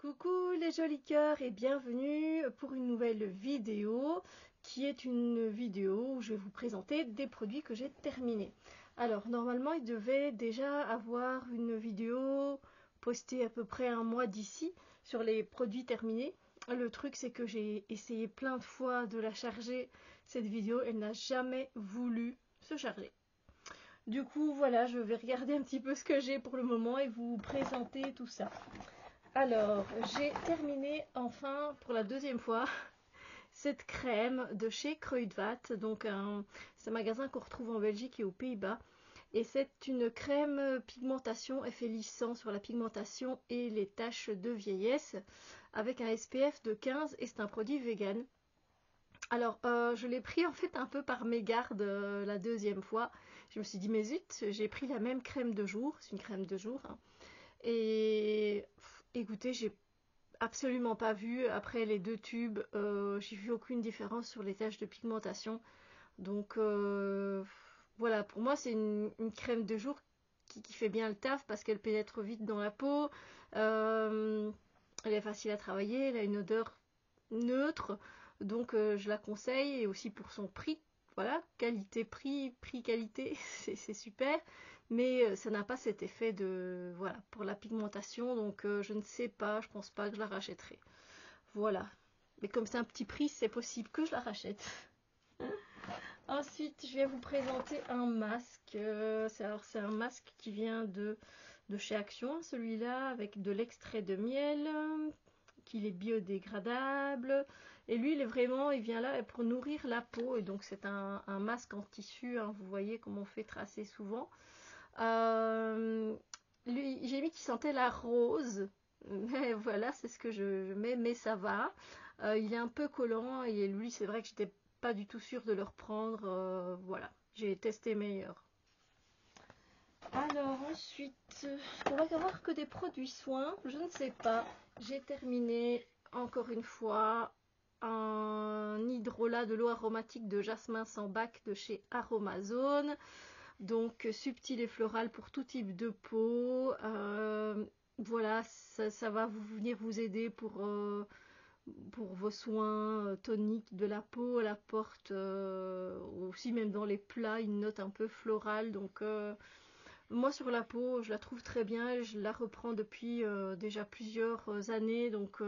Coucou les jolis cœurs et bienvenue pour une nouvelle vidéo qui est une vidéo où je vais vous présenter des produits que j'ai terminés. Alors normalement il devait déjà avoir une vidéo postée à peu près un mois d'ici sur les produits terminés. Le truc c'est que j'ai essayé plein de fois de la charger cette vidéo, elle n'a jamais voulu se charger. Du coup voilà, je vais regarder un petit peu ce que j'ai pour le moment et vous présenter tout ça. Alors, j'ai terminé enfin pour la deuxième fois cette crème de chez Kruidvat. Donc, c'est un magasin qu'on retrouve en Belgique et aux Pays-Bas. Et c'est une crème pigmentation effet lissant sur la pigmentation et les taches de vieillesse avec un SPF de 15 et c'est un produit vegan. Alors, je l'ai pris en fait un peu par mégarde la deuxième fois. Je me suis dit, mais zut, j'ai pris la même crème de jour. C'est une crème de jour, hein. Et écoutez, j'ai absolument pas vu après les deux tubes, j'ai vu aucune différence sur les taches de pigmentation. Donc voilà, pour moi c'est une crème de jour qui fait bien le taf parce qu'elle pénètre vite dans la peau. Elle est facile à travailler, elle a une odeur neutre, donc je la conseille et aussi pour son prix. Voilà, qualité-prix, prix-qualité, c'est super, mais ça n'a pas cet effet de, voilà, pour la pigmentation, donc je ne sais pas, je pense pas que je la rachèterai. Voilà, mais comme c'est un petit prix, c'est possible que je la rachète. Ensuite, je vais vous présenter un masque. C'est un masque qui vient de chez Action, celui-là, avec de l'extrait de miel, qu'il est biodégradable. Et lui, il vient là pour nourrir la peau. Et donc, c'est un masque en tissu, hein, vous voyez comme on fait assez souvent. Lui, j'ai mis qu'il sentait la rose. Mais voilà, c'est ce que je mets, mais ça va. Il est un peu collant et lui, c'est vrai que j'étais pas du tout sûre de le reprendre. Voilà, j'ai testé meilleur. Alors ensuite, on va avoir que des produits soins, je ne sais pas. J'ai terminé encore une fois un hydrolat de l'eau aromatique de jasmin sans bac de chez Aromazone. Donc subtil et floral pour tout type de peau. Voilà, ça va venir vous aider pour vos soins toniques de la peau. Elle apporte aussi même dans les plats une note un peu florale. Donc moi sur la peau, je la trouve très bien. Je la reprends depuis déjà plusieurs années. Donc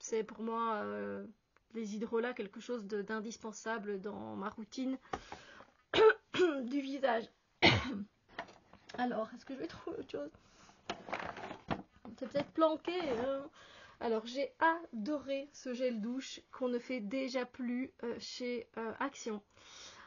c'est pour moi les hydrolats quelque chose d'indispensable dans ma routine du visage. Alors, est-ce que je vais trouver autre chose? C'est peut-être planqué, hein. Alors, j'ai adoré ce gel douche qu'on ne fait déjà plus chez Action.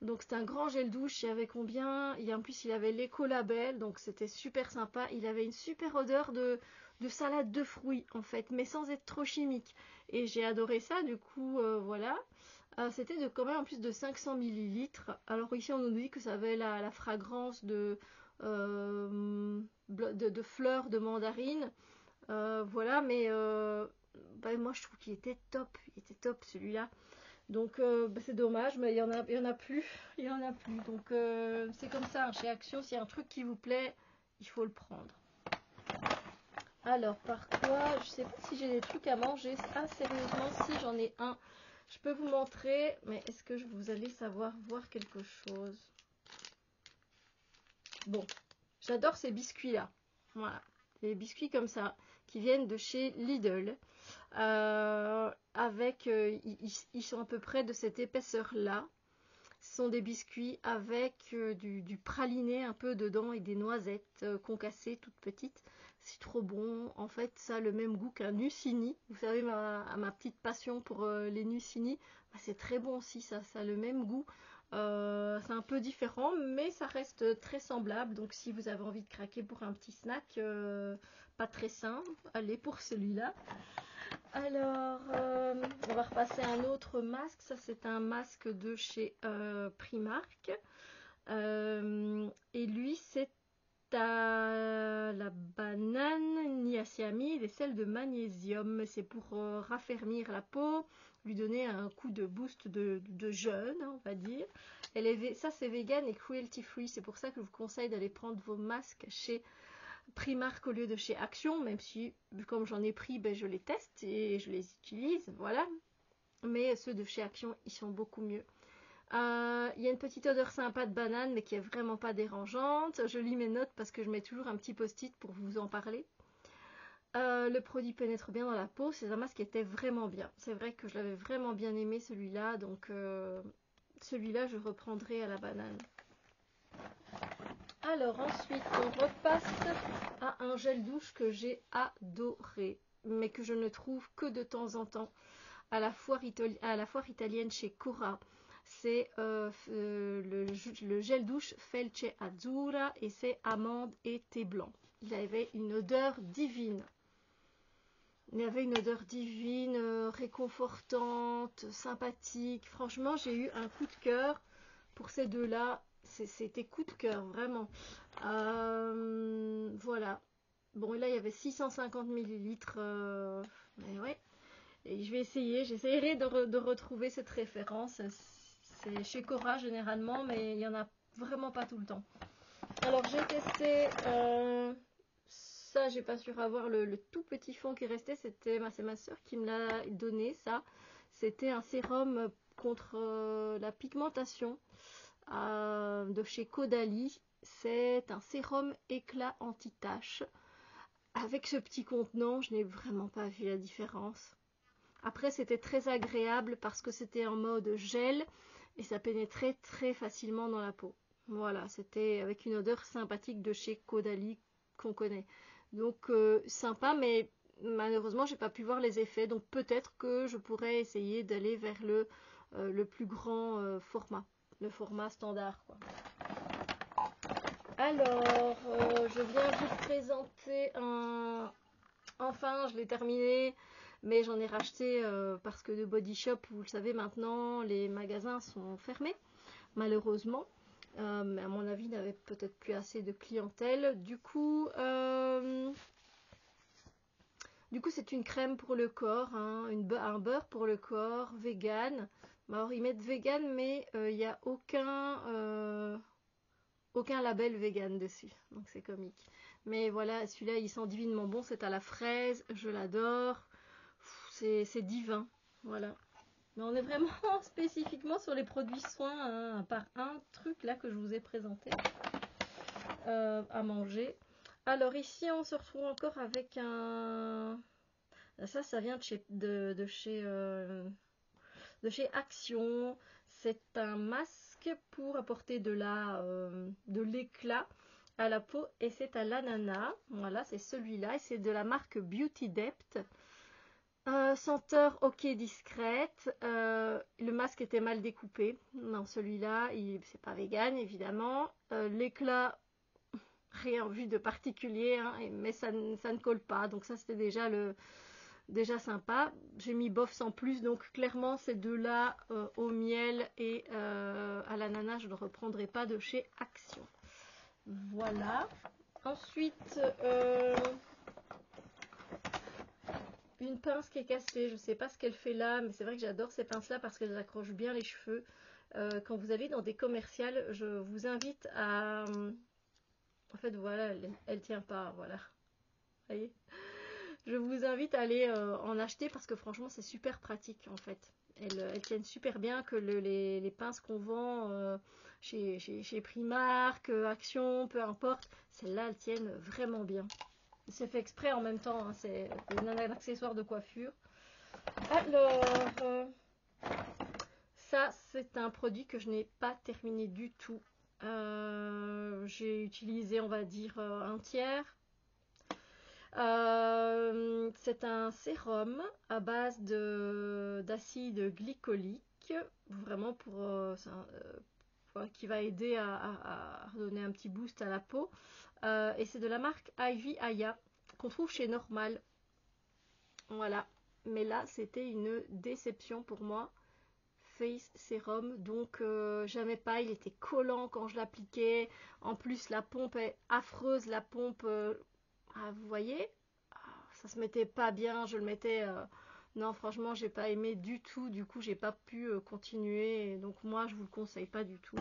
Donc, c'est un grand gel douche. Il y avait combien? En plus, il avait l'écolabel, donc c'était super sympa. Il avait une super odeur de salade de fruits, en fait, mais sans être trop chimique. Et j'ai adoré ça, du coup, voilà. C'était quand même en plus de 500 millilitres. Alors ici on nous dit que ça avait la fragrance de fleurs de mandarine. Voilà, mais moi je trouve qu'il était top. Il était top celui-là. Donc c'est dommage, mais il y en a plus. Il y en a plus. Donc c'est comme ça, hein, chez Action, s'il y a un truc qui vous plaît, il faut le prendre. Alors par quoi? Je sais pas si j'ai des trucs à manger. Ah sérieusement, si j'en ai un. Je peux vous montrer, mais est-ce que vous allez voir quelque chose? Bon, j'adore ces biscuits-là. Voilà, les biscuits comme ça, qui viennent de chez Lidl. Ils sont à peu près de cette épaisseur-là. Ce sont des biscuits avec du praliné un peu dedans et des noisettes concassées toutes petites. C'est trop bon. En fait, ça a le même goût qu'un Nucini. Vous savez, ma petite passion pour les Nucini. Bah, c'est très bon aussi, ça a le même goût. C'est un peu différent, mais ça reste très semblable. Donc, si vous avez envie de craquer pour un petit snack, pas très sain, allez pour celui-là. Alors, on va repasser un autre masque. Ça, c'est un masque de chez Primark. Et lui, c'est à la banane niacinamide et celle de magnésium. C'est pour raffermir la peau, lui donner un coup de boost de jeûne, on va dire. Ça, c'est vegan et cruelty free. C'est pour ça que je vous conseille d'aller prendre vos masques chez Primark au lieu de chez Action, même si comme j'en ai pris, ben, je les teste et je les utilise, voilà. Mais ceux de chez Action, ils sont beaucoup mieux. Il y a une petite odeur sympa de banane, mais qui est vraiment pas dérangeante. Je lis mes notes parce que je mets toujours un petit post-it pour vous en parler. Le produit pénètre bien dans la peau, c'est un masque qui était vraiment bien. C'est vrai que je l'avais vraiment bien aimé celui-là, donc celui-là je reprendrai à la banane. Alors ensuite on repasse à un gel douche que j'ai adoré, mais que je ne trouve que de temps en temps à la foire italienne chez Cora. C'est le gel douche Felce Azzurra et c'est amande et thé blanc. Il avait une odeur divine. Il y avait une odeur divine, réconfortante, sympathique. Franchement, j'ai eu un coup de cœur pour ces deux-là. C'était coup de cœur, vraiment. Voilà. Bon, et là, il y avait 650 millilitres. Mais ouais. Et je vais essayer. J'essaierai de retrouver cette référence. C'est chez Cora généralement, mais il n'y en a vraiment pas tout le temps. Alors, j'ai testé... ça, j'ai pas su avoir le tout petit fond qui restait. C'est ma soeur qui me l'a donné, ça. C'était un sérum contre la pigmentation de chez Caudalie. C'est un sérum éclat anti-tache. Avec ce petit contenant, je n'ai vraiment pas vu la différence. Après, c'était très agréable parce que c'était en mode gel et ça pénétrait très facilement dans la peau. Voilà, c'était avec une odeur sympathique de chez Caudalie qu'on connaît. Donc sympa, mais malheureusement, j'ai pas pu voir les effets. Donc peut-être que je pourrais essayer d'aller vers le plus grand format, le format standard, quoi. Alors, je viens vous présenter un. Enfin, je l'ai terminé, mais j'en ai racheté parce que de Body Shop, vous le savez maintenant, les magasins sont fermés, malheureusement. Mais à mon avis, il n'avait peut-être plus assez de clientèle. Du coup, c'est une crème pour le corps, hein, un beurre pour le corps, vegan. Alors, ils mettent vegan, mais il n'y a aucun label vegan dessus, donc c'est comique. Mais voilà, celui-là, il sent divinement bon, c'est à la fraise, je l'adore. C'est divin, voilà. Mais on est vraiment spécifiquement sur les produits soins, hein, à part un truc là que je vous ai présenté à manger. Alors ici, on se retrouve encore avec un... Ça vient de chez Action. C'est un masque pour apporter de l'éclat à la peau et c'est à l'ananas. Voilà, c'est celui-là et c'est de la marque Beauty Depth. Senteur ok discrète. Le masque était mal découpé. Non, celui-là, c'est pas vegan évidemment. L'éclat, rien vu de particulier, hein, mais ça ne colle pas. Donc ça, c'était déjà sympa. J'ai mis bof sans plus. Donc clairement, ces deux-là, au miel et à l'ananas, je ne reprendrai pas de chez Action. Voilà. Ensuite, une pince qui est cassée, je ne sais pas ce qu'elle fait là, mais c'est vrai que j'adore ces pinces là parce qu'elles accrochent bien les cheveux. Quand vous allez dans des commerciales, je vous invite à... En fait, voilà, elle tient pas, voilà. Vous voyez, je vous invite à aller en acheter parce que franchement, c'est super pratique en fait. Elles tiennent super bien que les pinces qu'on vend chez Primark, Action, peu importe, celles-là, elles tiennent vraiment bien. C'est fait exprès en même temps, hein, c'est un accessoire de coiffure. Alors, ça c'est un produit que je n'ai pas terminé du tout. J'ai utilisé, on va dire, un tiers. C'est un sérum à base d'acide glycolique, vraiment qui va aider à donner un petit boost à la peau. Et c'est de la marque Ivy Aya qu'on trouve chez Normal. Voilà. Mais là, c'était une déception pour moi. Face Serum, donc jamais pas. Il était collant quand je l'appliquais. En plus, la pompe est affreuse. La pompe, vous voyez, ça se mettait pas bien. Je le mettais. Non, franchement, j'ai pas aimé du tout. Du coup, j'ai pas pu continuer. Donc moi, je vous le conseille pas du tout.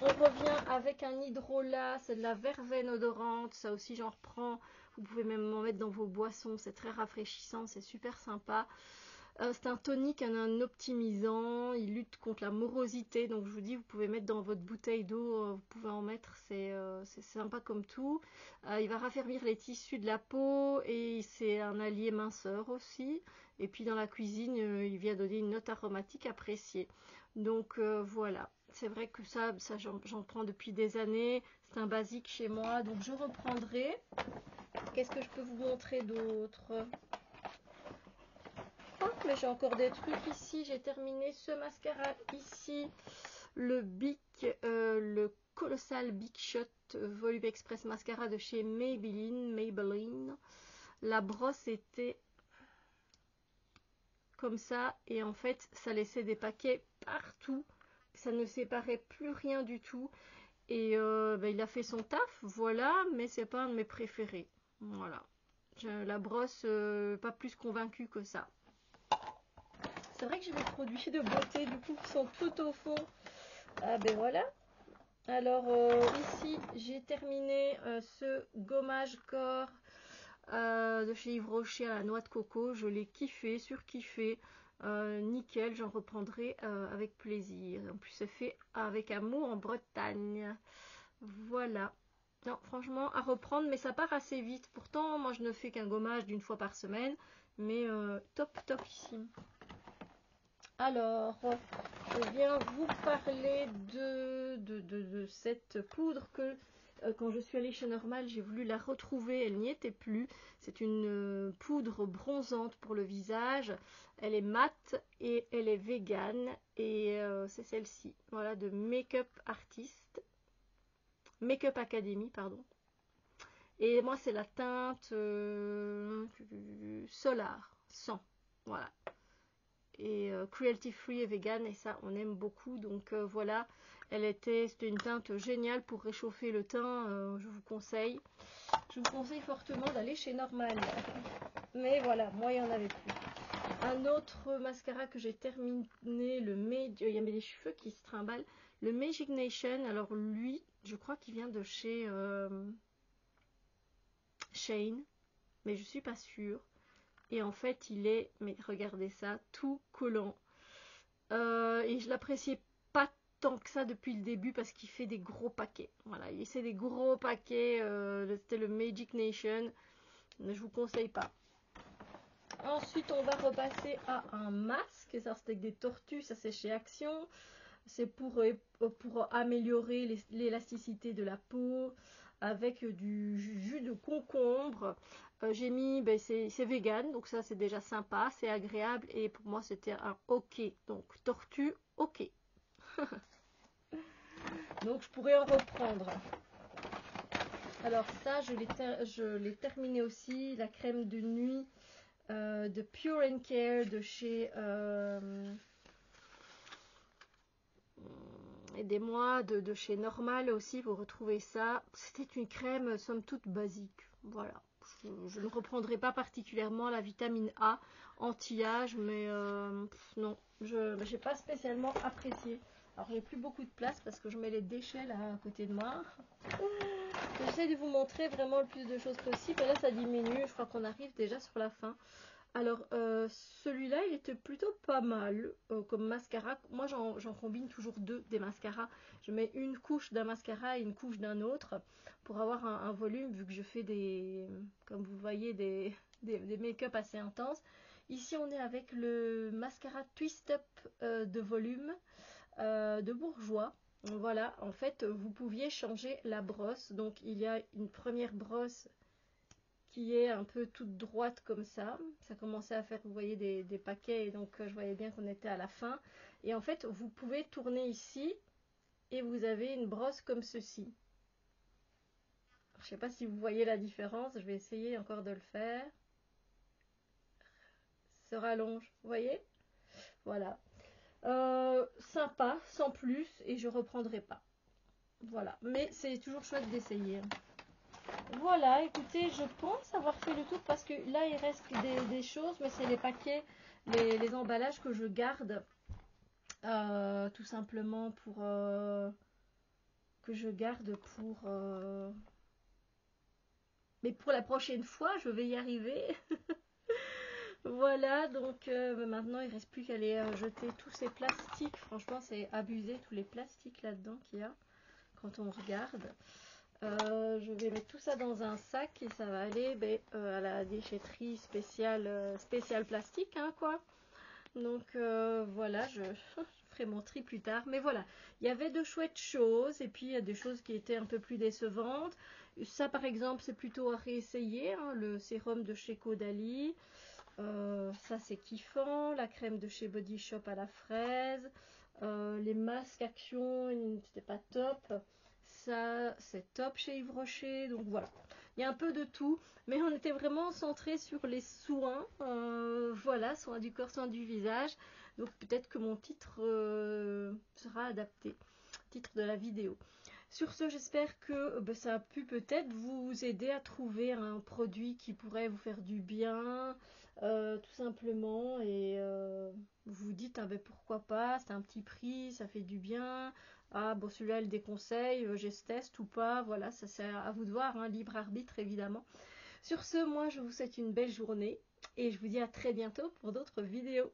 On revient avec un hydrolat, c'est de la verveine odorante, ça aussi j'en reprends. Vous pouvez même en mettre dans vos boissons, c'est très rafraîchissant, c'est super sympa. C'est un tonique, un optimisant, il lutte contre la morosité, donc je vous dis, vous pouvez mettre dans votre bouteille d'eau, vous pouvez en mettre, c'est sympa comme tout. Il va raffermir les tissus de la peau et c'est un allié minceur aussi. Et puis dans la cuisine, il vient donner une note aromatique appréciée. Donc voilà, c'est vrai que ça j'en prends depuis des années, c'est un basique chez moi, donc je reprendrai. Qu'est-ce que je peux vous montrer d'autre? Oh, mais j'ai encore des trucs ici. J'ai terminé ce mascara ici. Le le Colossal Big Shot Volume Express Mascara de chez Maybelline. La brosse était comme ça. Et en fait, ça laissait des paquets partout. Ça ne séparait plus rien du tout. Et il a fait son taf, voilà. Mais c'est pas un de mes préférés. Voilà. La brosse, pas plus convaincue que ça. C'est vrai que j'ai des produits de beauté du coup qui sont tout au fond. Ah ben voilà. Alors ici j'ai terminé ce gommage corps de chez Yves Rocher à la noix de coco. Je l'ai kiffé, surkiffé. Nickel, j'en reprendrai avec plaisir. En plus c'est fait avec amour en Bretagne. Voilà. Non, franchement, à reprendre, mais ça part assez vite. Pourtant, moi je ne fais qu'un gommage d'une fois par semaine. Mais topissime. Alors, je viens vous parler de cette poudre que quand je suis allée chez Normal, j'ai voulu la retrouver, elle n'y était plus. C'est une poudre bronzante pour le visage. Elle est mate et elle est végane et c'est celle-ci. Voilà, de Make-up Artist. Make-up Academy, pardon. Et moi, c'est la teinte Solar 100. Voilà. Et cruelty free et vegan et ça on aime beaucoup donc voilà c'était une teinte géniale pour réchauffer le teint, je vous conseille fortement d'aller chez Normal. Mais voilà, moi il y en avait plus. Un autre mascara que j'ai terminé, il y a mes cheveux qui se trimballent, le Magic Nation. Alors lui je crois qu'il vient de chez Shane, mais je suis pas sûre. Et en fait il est, mais regardez ça, tout collant. Et je l'appréciais pas tant que ça depuis le début parce qu'il fait des gros paquets. Voilà, il essaie des gros paquets. C'était le Magic Nation. Mais je vous conseille pas. Ensuite, on va repasser à un masque. Ça, c'est avec des tortues. Ça, c'est chez Action. C'est pour améliorer l'élasticité de la peau avec du jus de concombre. J'ai mis, c'est vegan, donc ça c'est déjà sympa, c'est agréable et pour moi c'était un ok. Donc tortue, ok. Donc je pourrais en reprendre. Alors ça, je l'ai terminé aussi, la crème de nuit de Pure and Care de chez aidez-moi, de chez Normal aussi, vous retrouvez ça. C'était une crème somme toute basique. Voilà. Je ne reprendrai pas particulièrement la vitamine A anti-âge, mais non, je n'ai pas spécialement apprécié. Alors j'ai plus beaucoup de place parce que je mets les déchets là à côté de moi. J'essaie de vous montrer vraiment le plus de choses possible. Et là ça diminue, je crois qu'on arrive déjà sur la fin. Alors celui-là il était plutôt pas mal comme mascara. Moi j'en combine toujours deux des mascaras. Je mets une couche d'un mascara et une couche d'un autre pour avoir un volume vu que je fais comme vous voyez des make-up assez intenses. Ici on est avec le mascara Twist Up de volume de Bourjois. Voilà, en fait vous pouviez changer la brosse. Donc il y a une première brosse qui est un peu toute droite comme ça. Ça commençait à faire, vous voyez, des paquets et donc je voyais bien qu'on était à la fin. Et en fait, vous pouvez tourner ici et vous avez une brosse comme ceci. Je ne sais pas si vous voyez la différence, je vais essayer encore de le faire. Se rallonge, vous voyez? Voilà. Sympa, sans plus, et je reprendrai pas. Voilà, mais c'est toujours chouette d'essayer. Voilà, écoutez, je pense avoir fait le tour parce que là il reste des choses, mais c'est les paquets, les emballages que je garde tout simplement que je garde pour... Mais pour la prochaine fois, je vais y arriver. Voilà, donc maintenant il reste plus qu'à aller jeter tous ces plastiques. Franchement, c'est abusé tous les plastiques là-dedans qu'il y a quand on regarde. Je vais mettre tout ça dans un sac et ça va aller à la déchetterie spéciale plastique, hein, quoi. Donc voilà, je ferai mon tri plus tard. Mais voilà, il y avait de chouettes choses et puis il y a des choses qui étaient un peu plus décevantes. Ça, par exemple, c'est plutôt à réessayer, hein, le sérum de chez Caudalie. Ça, c'est kiffant. La crème de chez Body Shop à la fraise. Les masques Action, c'était pas top. Ça, c'est top chez Yves Rocher. Donc voilà, il y a un peu de tout. Mais on était vraiment centré sur les soins. Voilà, soins du corps, soins du visage. Donc peut-être que mon titre sera adapté. Titre de la vidéo. Sur ce, j'espère que ça a pu peut-être vous aider à trouver un produit qui pourrait vous faire du bien, tout simplement. Et vous vous dites, ah ben pourquoi pas, c'est un petit prix, ça fait du bien. Ah bon, celui-là, le déconseille, je teste ou pas. Voilà, ça c'est à vous de voir, hein, libre arbitre évidemment. Sur ce, moi, je vous souhaite une belle journée et je vous dis à très bientôt pour d'autres vidéos.